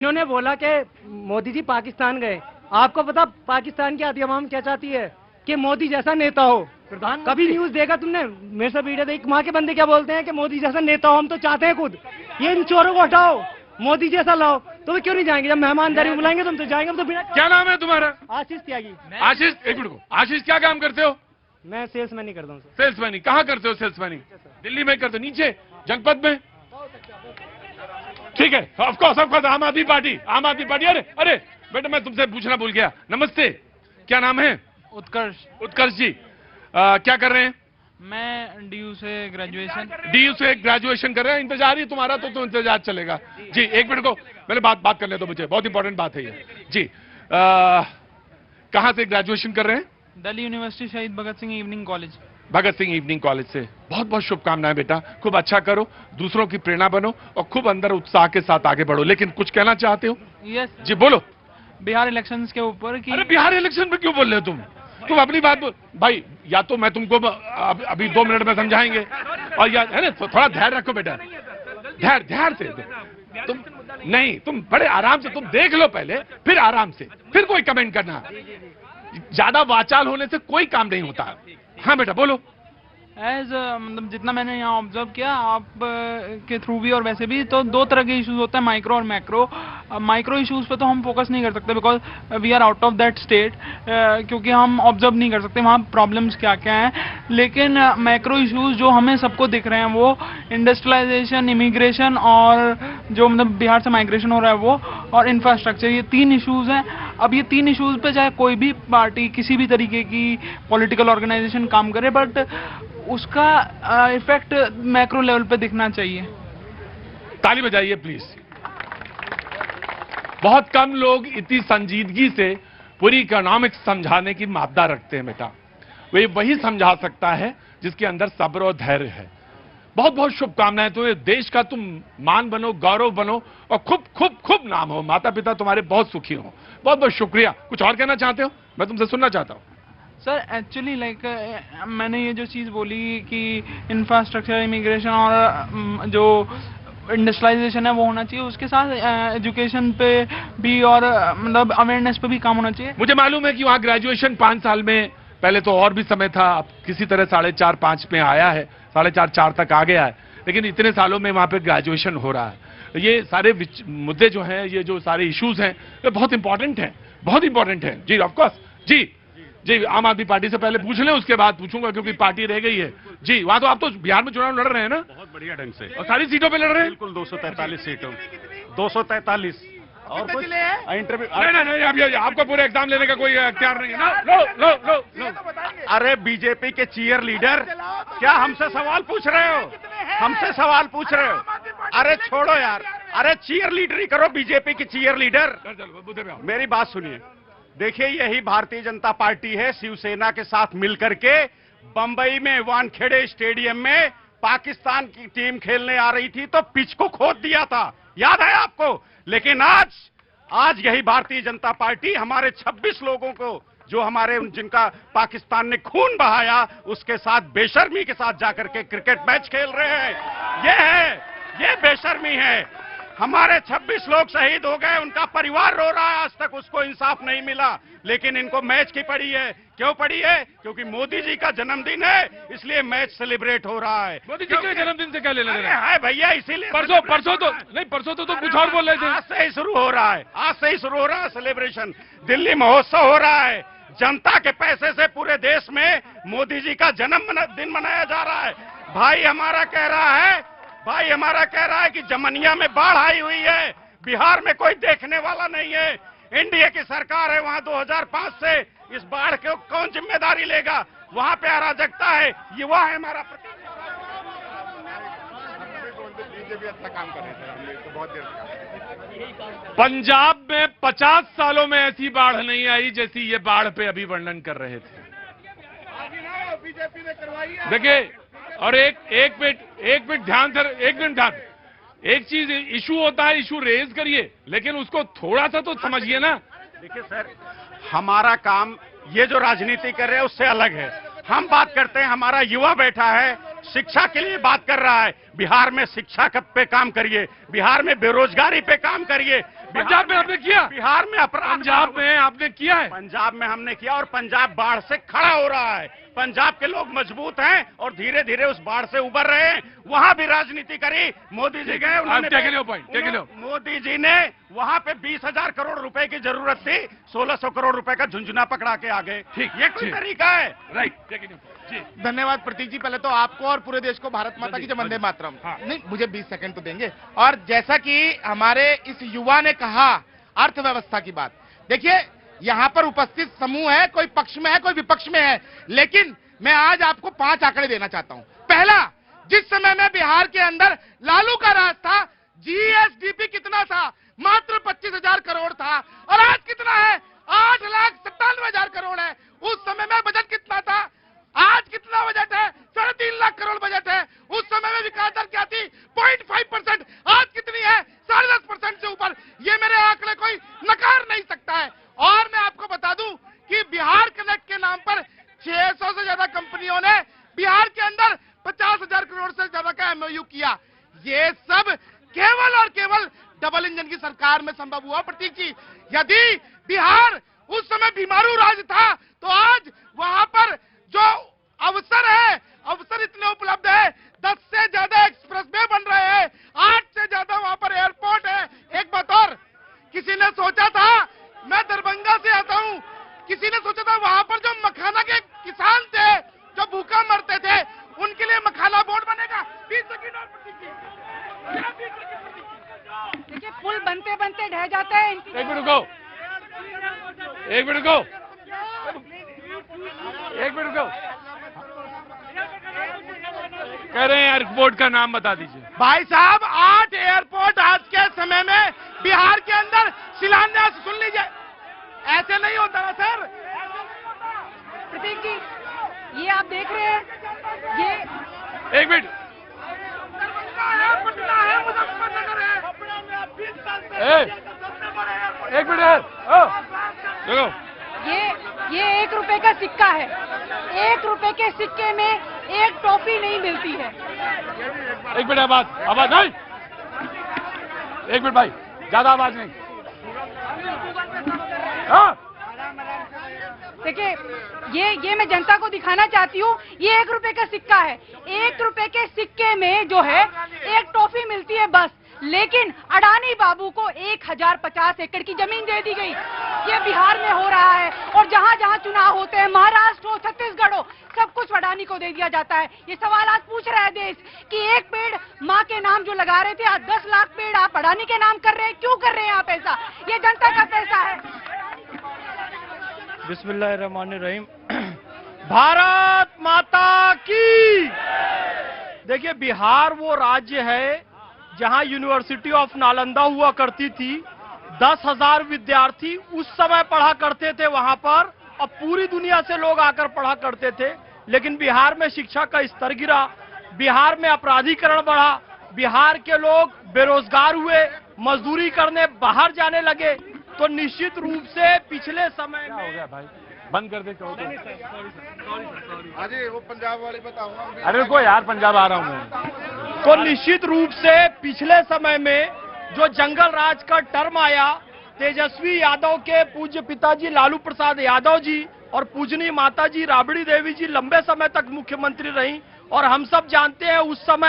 इन्होंने बोला कि मोदी जी पाकिस्तान गए। आपको पता पाकिस्तान की आधी अवाम क्या चाहती है कि मोदी जैसा नेता हो। कभी न्यूज देखा तुमने? मेरे से वीडियो देख, वहां के बंदे क्या बोलते हैं कि मोदी जैसा नेता हो, हम तो चाहते हैं खुद। ये इन चोरों को हटाओ, मोदी जैसा लाओ। तो वे क्यों नहीं जाएंगे? जब मेहमानदारी बुलाएंगे तुम तो जाएंगे। तो बिना। क्या नाम है तुम्हारा? आशीष त्यागी। आशीष, एक मिनट को। आशीष क्या काम करते हो? मैं सेल्समैन ही करता हूँ। सेल्समैन ही। कहाँ करते हो सेल्समैन? दिल्ली में करते हो? नीचे जनपद में? ठीक है, ऑफकोर्स ऑफकोर्स। आम आदमी पार्टी, आम आदमी पार्टी। अरे अरे बेटा, मैं तुमसे पूछना भूल गया। नमस्ते, क्या नाम है? उत्कर्ष। उत्कर्ष जी, क्या कर रहे हैं? मैं डीयू से ग्रेजुएशन। डीयू से ग्रेजुएशन कर रहे हैं। इंतजार ही तुम्हारा तो इंतजार चलेगा। जी एक मिनट को, मैंने बात करने दो मुझे, बहुत इंपॉर्टेंट बात है ये। जी कहाँ से ग्रेजुएशन कर रहे हैं? दिल्ली यूनिवर्सिटी शहीद Bhagat Singh evening college. Bhagat Singh evening college से। बहुत बहुत शुभकामनाएं बेटा, खूब अच्छा करो, दूसरों की प्रेरणा बनो और खूब अंदर उत्साह के साथ आगे बढ़ो। लेकिन कुछ कहना चाहते हो? यस जी बोलो। बिहार इलेक्शंस के ऊपर कि अरे बिहार इलेक्शन में क्यों बोल रहे हो तुम अपनी बात भाई, या तो मैं तुमको अभी 2 मिनट में समझाएंगे, और या है ना, थोड़ा धैर्य रखो बेटा, धैर्य से। तुम नहीं, तुम बड़े आराम से तुम देख लो पहले, फिर आराम से, फिर कोई कमेंट करना। ज्यादा वाचाल होने से कोई काम नहीं होता। हाँ बेटा बोलो। मतलब जितना मैंने यहाँ ऑब्जर्व किया आप के थ्रू भी और वैसे भी, तो 2 तरह के इश्यूज होते हैं, माइक्रो और मैक्रो। माइक्रो इश्यूज पे तो हम फोकस नहीं कर सकते because we are out of that state, क्योंकि हम ऑब्जर्व नहीं कर सकते वहाँ प्रॉब्लम्स क्या क्या हैं। लेकिन मैक्रो इश्यूज जो हमें सबको दिख रहे हैं वो इंडस्ट्रियलाइजेशन, इमिग्रेशन और जो मतलब बिहार से माइग्रेशन हो रहा है वो, और इंफ्रास्ट्रक्चर, ये 3 इश्यूज हैं। अब ये 3 इश्यूज पे चाहे कोई भी पार्टी, किसी भी तरीके की पॉलिटिकल ऑर्गेनाइजेशन काम करे, बट उसका इफेक्ट मैक्रो लेवल पे दिखना चाहिए। ताली बजाइए प्लीज। बहुत कम लोग इतनी संजीदगी से पूरी इकोनॉमिक्स समझाने की मादा रखते हैं बेटा। वे वही समझा सकता है जिसके अंदर सब्र और धैर्य है। बहुत बहुत शुभकामनाएं। तो देश का तुम मान बनो, गौरव बनो और खूब खूब खूब नाम हो। माता पिता तुम्हारे बहुत सुखी हो। बहुत बहुत शुक्रिया। कुछ और कहना चाहते हो? मैं तुमसे सुनना चाहता हूं। सर एक्चुअली मैंने ये जो चीज़ बोली कि इंफ्रास्ट्रक्चर, इमिग्रेशन और जो इंडस्ट्रियलाइजेशन है वो होना चाहिए, उसके साथ एजुकेशन पे भी और मतलब अवेयरनेस पे भी काम होना चाहिए। मुझे मालूम है कि वहाँ ग्रेजुएशन 5 साल में, पहले तो और भी समय था, अब किसी तरह 4.5-5 में आया है, 4.5-4 तक आ गया है, लेकिन इतने सालों में वहाँ पे ग्रेजुएशन हो रहा है। ये सारे मुद्दे जो हैं, ये जो सारे इश्यूज हैं, ये बहुत इंपॉर्टेंट हैं, बहुत इंपॉर्टेंट हैं। जी ऑफकोर्स। जी जी, आम आदमी पार्टी से पहले पूछ लें, उसके बाद पूछूंगा क्योंकि पार्टी रह गई है। जी वहां तो आप तो बिहार में चुनाव लड़ रहे हैं ना? बहुत बढ़िया ढंग से, और सारी सीटों पे लड़ रहे हैं? बिल्कुल 243 सीटों, 243 और कुछ इंटरव्यू। नहीं, आपको पूरे एग्जाम लेने का कोई अख्तियार नहीं है। लो। अरे बीजेपी के चीयर लीडर, क्या हमसे सवाल पूछ रहे हो? हमसे सवाल पूछ रहे हो? अरे छोड़ो यार, अरे चीयर लीडर ही करो, बीजेपी की चीयर लीडर। मेरी बात सुनिए, देखिए यही भारतीय जनता पार्टी है, शिवसेना के साथ मिलकर के बंबई में वानखेड़े स्टेडियम में पाकिस्तान की टीम खेलने आ रही थी तो पिच को खोद दिया था, याद है आपको? लेकिन आज यही भारतीय जनता पार्टी हमारे 26 लोगों को, जो हमारे जिनका पाकिस्तान ने खून बहाया, उसके साथ बेशर्मी के साथ जाकर के क्रिकेट मैच खेल रहे हैं। ये बेशर्मी है। हमारे 26 लोग शहीद हो गए, उनका परिवार रो रहा है, आज तक उसको इंसाफ नहीं मिला, लेकिन इनको मैच की पड़ी है। क्यों पड़ी है? क्योंकि मोदी जी का जन्मदिन है, इसलिए मैच सेलिब्रेट हो रहा है। मोदी जी के जन्मदिन से क्या लेना देना है भैया? इसीलिए परसों तो कुछ और बोल रहे थे। आज से ही शुरू हो रहा है, आज से ही शुरू हो रहा है सेलिब्रेशन। दिल्ली महोत्सव हो रहा है, जनता के पैसे से पूरे देश में मोदी जी का जन्मदिन मनाया जा रहा है। भाई हमारा कह रहा है कि जमनिया में बाढ़ आई हुई है, बिहार में कोई देखने वाला नहीं है, एनडीए की सरकार है वहां 2005 से, इस बाढ़ को कौन जिम्मेदारी लेगा? वहां पे अराजकता है, युवा है हमारा। अच्छा काम कर रहे थे, तो बहुत देर। पंजाब में 50 सालों में ऐसी बाढ़ नहीं आई जैसी ये बाढ़ पे अभी वर्णन कर रहे थे। बीजेपी ने करवाई है। देखिए, और एक मिनट ध्यान से, एक चीज इशू होता है, इशू रेज करिए, लेकिन उसको थोड़ा सा तो समझिए ना। देखिए सर, हमारा काम ये जो राजनीति कर रहे हैं उससे अलग है। हम बात करते हैं, हमारा युवा बैठा है, शिक्षा के लिए बात कर रहा है। बिहार में शिक्षा पे काम करिए, बिहार में बेरोजगारी पे काम करिए। पंजाब में आपने किया, बिहार में अपराध, पंजाब में आपने किया है, पंजाब में हमने किया और पंजाब बाढ़ से खड़ा हो रहा है। पंजाब के लोग मजबूत हैं और धीरे धीरे उस बाढ़ से उबर रहे हैं। वहां भी राजनीति करी, मोदी जी गए, मोदी जी ने वहां पे 20,000 करोड़ रुपए की जरूरत थी, 1600 करोड़ रुपए का झुंझुना पकड़ा के आ गए। ठीक, ये कोई तरीका है? राइट। धन्यवाद प्रतीक जी, पहले तो आपको और पूरे देश को भारत माता की जय, वंदे मातरम। नहीं, मुझे 20 सेकंड तो देंगे। और जैसा कि हमारे इस युवा ने कहा अर्थव्यवस्था की बात, देखिए यहाँ पर उपस्थित समूह है, कोई पक्ष में है कोई विपक्ष में है, लेकिन मैं आज आपको 5 आंकड़े देना चाहता हूँ। पहला, जिस समय में बिहार के अंदर लालू का राज था, जीएसडीपी कितना था? मात्र 25,000 करोड़ था। और आज कितना है? 8,97,000 करोड़ है। उस समय में बजट कितना था? आज कितना बजट है? 3.5 लाख करोड़ बजट है। उस समय में विकास दर क्या थी? 0.5%। आज कितनी है? 10.5% से ऊपर। ये मेरे आंकड़े कोई नकार नहीं सकता है। और मैं आपको बता दूं कि बिहार कनेक्ट के नाम पर 600 से ज्यादा कंपनियों ने बिहार के अंदर 50,000 करोड़ से ज्यादा का एमओयू किया। ये सब केवल और केवल डबल इंजन की सरकार में संभव हुआ। प्रतीक जी, यदि बिहार उस समय बीमारू राज्य था तो आज वहां पर जो अवसर है, अवसर इतने उपलब्ध है, 10 से ज्यादा एक्सप्रेस वे बन रहे हैं, 8 से ज्यादा वहां पर एयरपोर्ट है। एक बात और, किसी ने सोचा था, मैं दरभंगा से आता हूं, किसी ने सोचा था वहां पर जो मखाना के किसान थे, जो भूखा मरते थे, उनके लिए मखाना बोर्ड बनेगा? 20 सेकंड और प्रतीक जी। देखिए, पुल बनते बनते ढह जाते हैं। एक मिनट रुको, एक मिनट रुको, एक मिनट रुको। कह रहे हैं एयरपोर्ट का नाम बता दीजिए। भाई साहब, 8 एयरपोर्ट आज के समय में बिहार के अंदर शिलान्यास, सुन लीजिए, ऐसे नहीं होता ना सर। प्रतीक जी, ये आप देख रहे हैं, ये एक मिनट, पटना है, मुजफ्फरनगर है, एक मिनट है, देखो, ये 1 रुपए का सिक्का है। 1 रुपए के सिक्के में एक टॉफी नहीं मिलती है। एक मिनट, आवाज नहीं, एक मिनट भाई, ज्यादा आवाज नहीं। हाँ, देखिए, ये मैं जनता को दिखाना चाहती हूँ, ये 1 रुपए का सिक्का है। 1 रुपए के सिक्के में जो है एक टॉफी मिलती है बस। लेकिन अडानी बाबू को 1050 एकड़ की जमीन दे दी गई। ये बिहार में हो रहा है, और जहाँ जहाँ चुनाव होते हैं, महाराष्ट्र हो, छत्तीसगढ़ हो, सब कुछ अडानी को दे दिया जाता है। ये सवाल आज पूछ रहा है देश कि एक पेड़ माँ के नाम जो लगा रहे थे, आज 10 लाख पेड़ आप अडानी के नाम कर रहे हैं। क्यों कर रहे हैं आप ऐसा? ये जनता का पैसा है। बिस्मिल्लाहिर्रहमानिर्रहीम। भारत माता की। देखिए, बिहार वो राज्य है जहां यूनिवर्सिटी ऑफ नालंदा हुआ करती थी। 10,000 विद्यार्थी उस समय पढ़ा करते थे वहां पर, और पूरी दुनिया से लोग आकर पढ़ा करते थे। लेकिन बिहार में शिक्षा का स्तर गिरा, बिहार में अपराधीकरण बढ़ा, बिहार के लोग बेरोजगार हुए, मजदूरी करने बाहर जाने लगे। तो निश्चित रूप से पिछले समय में हो गया भाई, बंद कर दे। अरे वो पंजाब वाले बताऊंगा। अरे रुको यार, पंजाब आ रहा हूँ मैं। तो निश्चित रूप से पिछले समय में जो जंगल राज का टर्म आया, तेजस्वी यादव के पूज्य पिताजी लालू प्रसाद यादव जी और पूजनी माताजी राबड़ी देवी जी लंबे समय तक मुख्यमंत्री रही। और हम सब जानते हैं उस समय